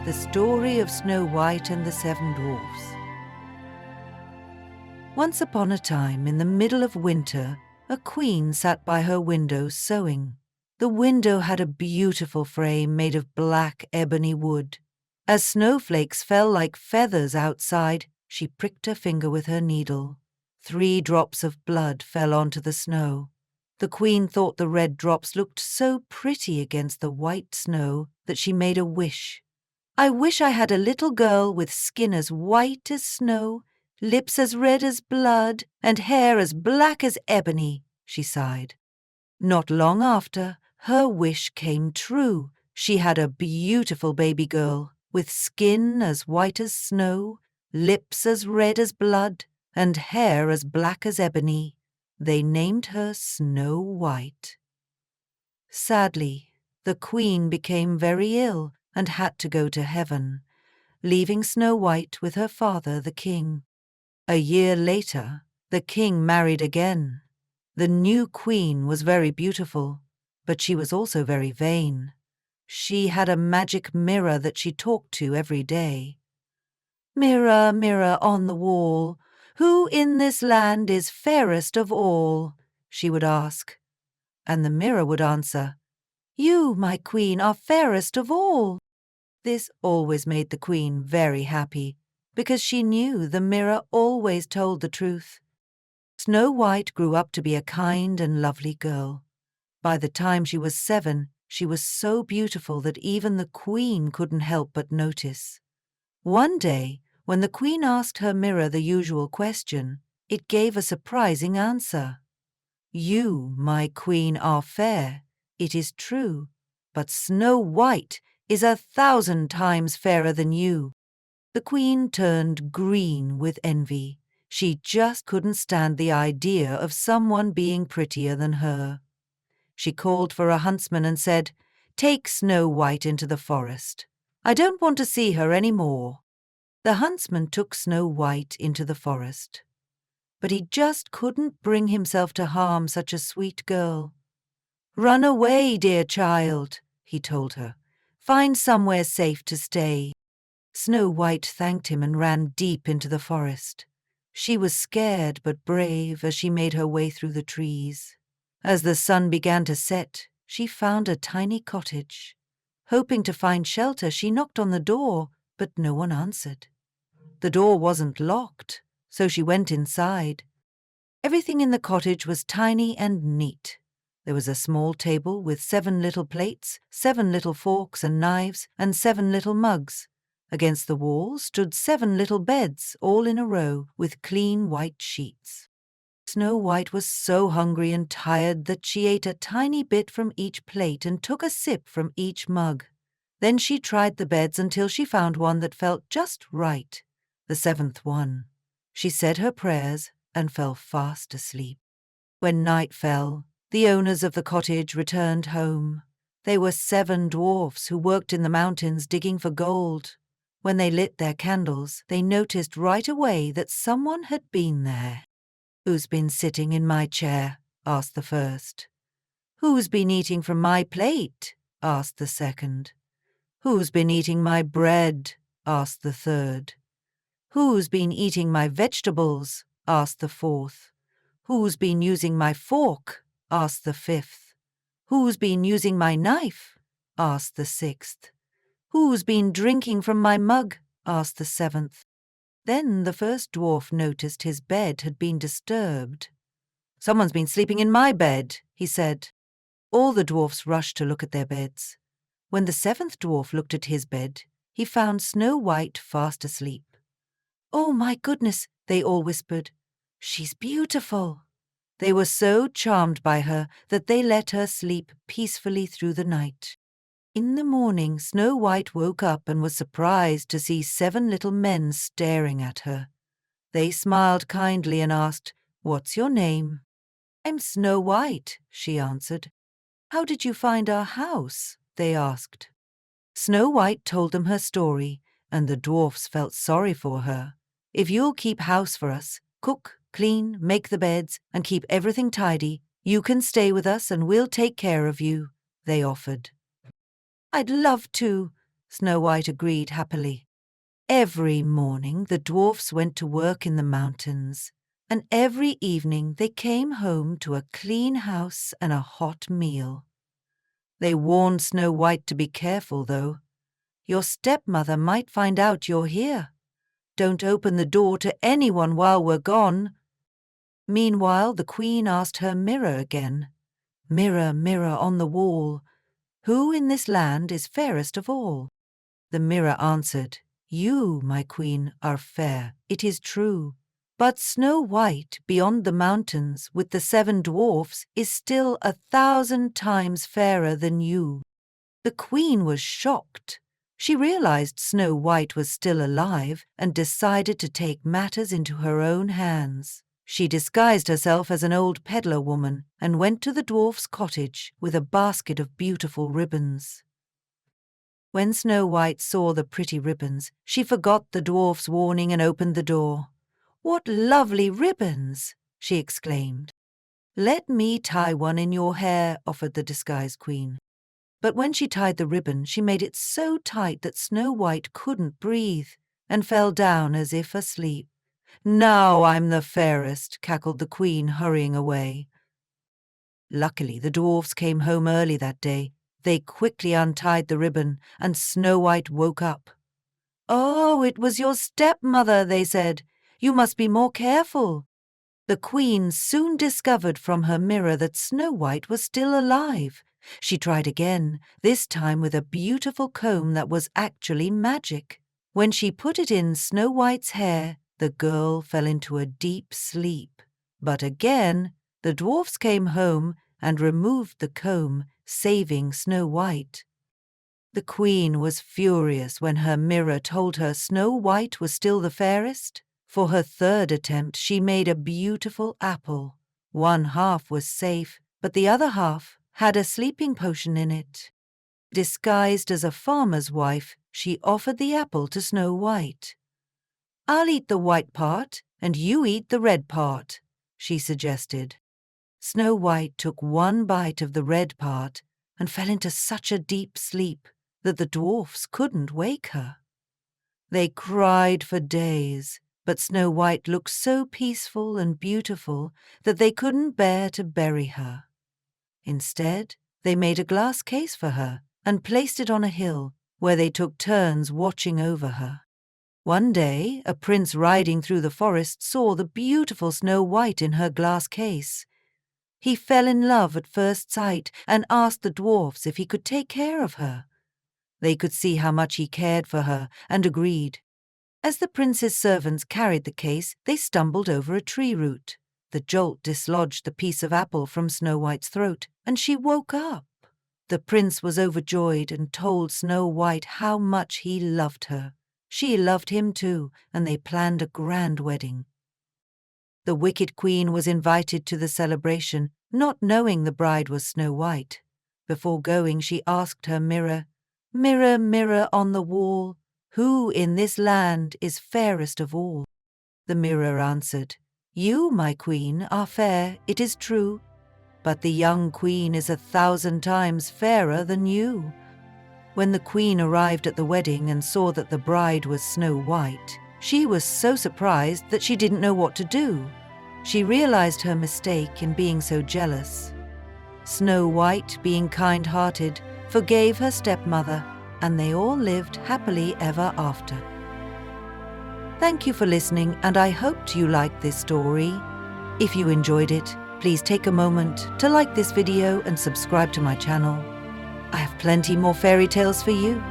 The story of Snow White and the Seven Dwarfs. Once upon a time, in the middle of winter, a queen sat by her window sewing. The window had a beautiful frame made of black ebony wood. As snowflakes fell like feathers outside, she pricked her finger with her needle. 3 drops of blood fell onto the snow. The queen thought the red drops looked so pretty against the white snow that she made a wish. "I wish I had a little girl with skin as white as snow, lips as red as blood, and hair as black as ebony," she sighed. Not long after, her wish came true. She had a beautiful baby girl with skin as white as snow, lips as red as blood, and hair as black as ebony. They named her Snow White. Sadly, the queen became very ill and had to go to heaven, leaving Snow White with her father, the king. A year later, the king married again. The new queen was very beautiful, but she was also very vain. She had a magic mirror that she talked to every day. "Mirror, mirror on the wall, who in this land is fairest of all?" she would ask. And the mirror would answer, "You, my queen, are fairest of all." This always made the queen very happy, because she knew the mirror always told the truth. Snow White grew up to be a kind and lovely girl. By the time she was 7, she was so beautiful that even the queen couldn't help but notice. One day, when the queen asked her mirror the usual question, it gave a surprising answer. "You, my queen, are fair, it is true, but Snow White is 1,000 times fairer than you." The queen turned green with envy. She just couldn't stand the idea of someone being prettier than her. She called for a huntsman and said, "Take Snow White into the forest. I don't want to see her any more." The huntsman took Snow White into the forest, but he just couldn't bring himself to harm such a sweet girl. "Run away, dear child," he told her. "Find somewhere safe to stay." Snow White thanked him and ran deep into the forest. She was scared but brave as she made her way through the trees. As the sun began to set, she found a tiny cottage. Hoping to find shelter, she knocked on the door, but no one answered. The door wasn't locked, so she went inside. Everything in the cottage was tiny and neat. There was a small table with 7 little plates, 7 little forks and knives, and 7 little mugs. Against the wall stood 7 little beds, all in a row, with clean white sheets. Snow White was so hungry and tired that she ate a tiny bit from each plate and took a sip from each mug. Then she tried the beds until she found one that felt just right, the 7th one. She said her prayers and fell fast asleep. When night fell, the owners of the cottage returned home. They were 7 dwarfs who worked in the mountains digging for gold. When they lit their candles, they noticed right away that someone had been there. "Who's been sitting in my chair?" asked the first. "Who's been eating from my plate?" asked the second. "Who's been eating my bread?" asked the third. "Who's been eating my vegetables?" asked the fourth. "Who's been using my fork?" asked the fifth. "Who's been using my knife?" asked the sixth. "Who's been drinking from my mug?" asked the 7th. Then the first dwarf noticed his bed had been disturbed. "Someone's been sleeping in my bed," he said. All the dwarfs rushed to look at their beds. When the 7th dwarf looked at his bed, he found Snow White fast asleep. "Oh, my goodness," they all whispered. "She's beautiful." They were so charmed by her that they let her sleep peacefully through the night. In the morning, Snow White woke up and was surprised to see 7 little men staring at her. They smiled kindly and asked, "What's your name?" "I'm Snow White," she answered. "How did you find our house?" they asked. Snow White told them her story, and the dwarfs felt sorry for her. "If you'll keep house for us, cook, clean, make the beds, and keep everything tidy, you can stay with us and we'll take care of you," they offered. "I'd love to," Snow White agreed happily. Every morning the dwarfs went to work in the mountains, and every evening they came home to a clean house and a hot meal. They warned Snow White to be careful, though. "Your stepmother might find out you're here. Don't open the door to anyone while we're gone." Meanwhile, the queen asked her mirror again. "Mirror, mirror on the wall, who in this land is fairest of all?" The mirror answered, "You, my queen, are fair, it is true. But Snow White, beyond the mountains, with the 7 dwarfs, is still 1,000 times fairer than you." The queen was shocked. She realized Snow White was still alive and decided to take matters into her own hands. She disguised herself as an old peddler woman and went to the dwarf's cottage with a basket of beautiful ribbons. When Snow White saw the pretty ribbons, she forgot the dwarf's warning and opened the door. "What lovely ribbons!" she exclaimed. "Let me tie one in your hair," offered the disguised queen. But when she tied the ribbon, she made it so tight that Snow White couldn't breathe and fell down as if asleep. "Now I'm the fairest," cackled the queen, hurrying away. Luckily, the dwarfs came home early that day. They quickly untied the ribbon, and Snow White woke up. "Oh, it was your stepmother," they said. "You must be more careful." The queen soon discovered from her mirror that Snow White was still alive. She tried again, this time with a beautiful comb that was actually magic. When she put it in Snow White's hair, the girl fell into a deep sleep. But again, the dwarfs came home and removed the comb, saving Snow White. The queen was furious when her mirror told her Snow White was still the fairest. For her third attempt, she made a beautiful apple. One half was safe, but the other half had a sleeping potion in it. Disguised as a farmer's wife, she offered the apple to Snow White. "I'll eat the white part, and you eat the red part," she suggested. Snow White took one bite of the red part and fell into such a deep sleep that the dwarfs couldn't wake her. They cried for days, but Snow White looked so peaceful and beautiful that they couldn't bear to bury her. Instead, they made a glass case for her and placed it on a hill where they took turns watching over her. One day, a prince riding through the forest saw the beautiful Snow White in her glass case. He fell in love at first sight and asked the dwarfs if he could take care of her. They could see how much he cared for her and agreed. As the prince's servants carried the case, they stumbled over a tree root. The jolt dislodged the piece of apple from Snow White's throat, and she woke up. The prince was overjoyed and told Snow White how much he loved her. She loved him too, and they planned a grand wedding. The wicked queen was invited to the celebration, not knowing the bride was Snow White. Before going, she asked her mirror, "Mirror, mirror on the wall, who in this land is fairest of all?" The mirror answered, "You, my queen, are fair, it is true, but the young queen is 1,000 times fairer than you." When the queen arrived at the wedding and saw that the bride was Snow White, she was so surprised that she didn't know what to do. She realized her mistake in being so jealous. Snow White, being kind-hearted, forgave her stepmother, and they all lived happily ever after. Thank you for listening, and I hoped you liked this story. If you enjoyed it, please take a moment to like this video and subscribe to my channel. I have plenty more fairy tales for you.